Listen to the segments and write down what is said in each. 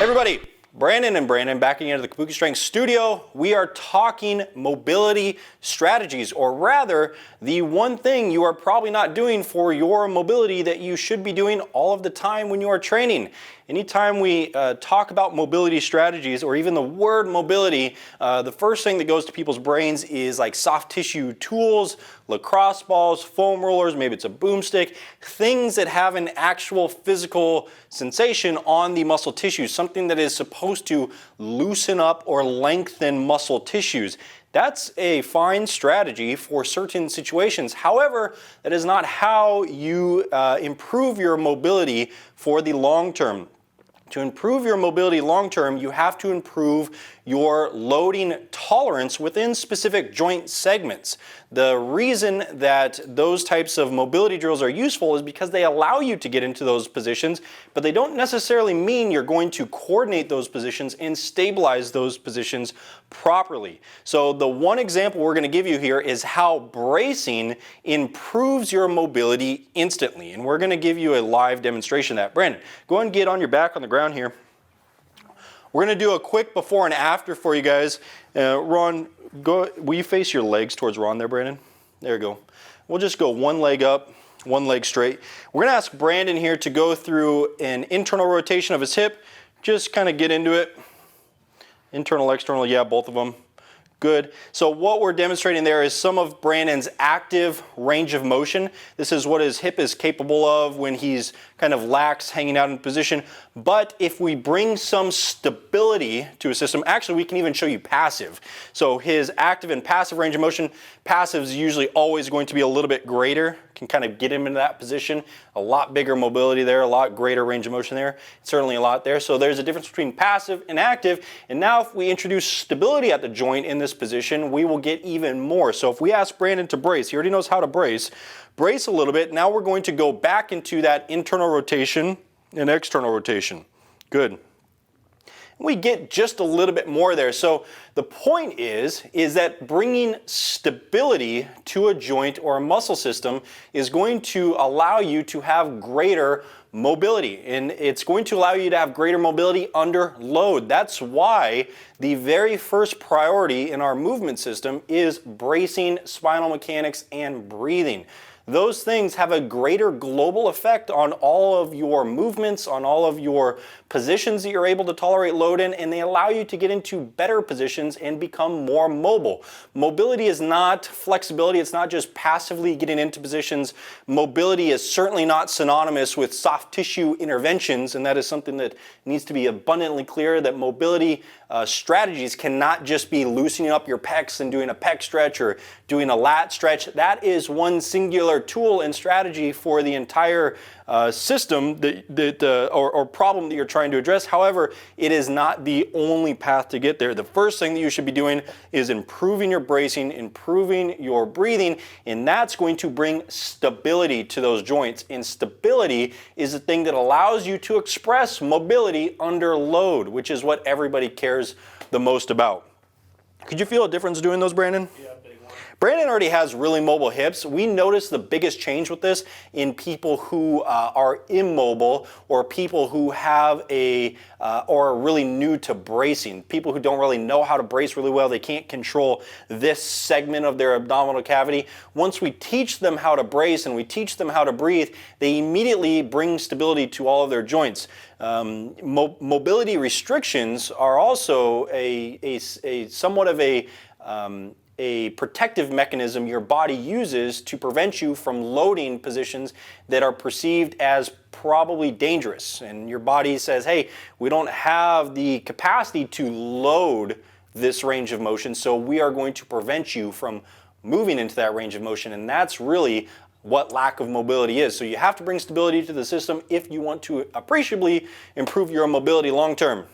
everybody, Brandon and Brandon backing into the Kabuki Strength studio. We are talking mobility strategies, or rather, the one thing you are probably not doing for your mobility that you should be doing all of the time when you are training. Anytime we talk about mobility strategies, or even the word mobility, the first thing that goes to people's brains is like soft tissue tools, lacrosse balls, foam rollers, maybe it's a boomstick, things that have an actual physical sensation on the muscle tissue, something that is supposed to loosen up or lengthen muscle tissues. That's a fine strategy for certain situations. However, that is not how you improve your mobility for the long term. To improve your mobility long term, you have to improve your loading tolerance within specific joint segments. The reason that those types of mobility drills are useful is because they allow you to get into those positions, but they don't necessarily mean you're going to coordinate those positions and stabilize those positions properly. So the one example we're going to give you here is how bracing improves your mobility instantly. And we're going to give you a live demonstration of that. Brandon, go ahead and get on your back on the ground here. We're going to do a quick before and after for you guys. Ron, will you face your legs towards Ron there, Brandon? There you go. We'll just go one leg up, one leg straight. We're going to ask Brandon here to go through an internal rotation of his hip. Just kind of get into it. Internal, external, yeah, both of them. Good. So what we're demonstrating there is some of Brandon's active range of motion. This is what his hip is capable of when he's kind of lax, hanging out in position. But if we bring some stability to a system, actually we can even show you passive. So his active and passive range of motion, passive is usually always going to be a little bit greater, can kind of get him into that position. A lot bigger mobility there, a lot greater range of motion there, certainly a lot there. So there's a difference between passive and active. And now if we introduce stability at the joint in this position, we will get even more. So if we ask Brandon to brace, he already knows how to brace a little bit. Now we're going to go back into that internal rotation and external rotation. Good. We get just a little bit more there. So the point is that bringing stability to a joint or a muscle system is going to allow you to have greater mobility, and it's going to allow you to have greater mobility under load. That's why the very first priority in our movement system is bracing, spinal mechanics, and breathing. Those things have a greater global effect on all of your movements, on all of your positions that you're able to tolerate load in, and they allow you to get into better positions and become more mobile. Mobility is not flexibility, it's not just passively getting into positions. Mobility is certainly not synonymous with soft tissue interventions, and that is something that needs to be abundantly clear, that mobility strategies cannot just be loosening up your pecs and doing a pec stretch or doing a lat stretch. That is one singular tool and strategy for the entire system or problem that you're trying to address. However, it is not the only path to get there. The first thing that you should be doing is improving your bracing, improving your breathing, and that's going to bring stability to those joints. And stability is the thing that allows you to express mobility under load, which is what everybody cares the most about. Could you feel a difference doing those, Brandon? Yeah. Brandon already has really mobile hips. We notice the biggest change with this in people who are immobile, or people who have or are really new to bracing. People who don't really know how to brace really well. They can't control this segment of their abdominal cavity. Once we teach them how to brace and we teach them how to breathe, they immediately bring stability to all of their joints. Mobility restrictions are also somewhat of a protective mechanism your body uses to prevent you from loading positions that are perceived as probably dangerous. And your body says, hey, we don't have the capacity to load this range of motion, so we are going to prevent you from moving into that range of motion. And that's really what lack of mobility is. So you have to bring stability to the system if you want to appreciably improve your mobility long term.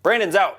Brandon's out.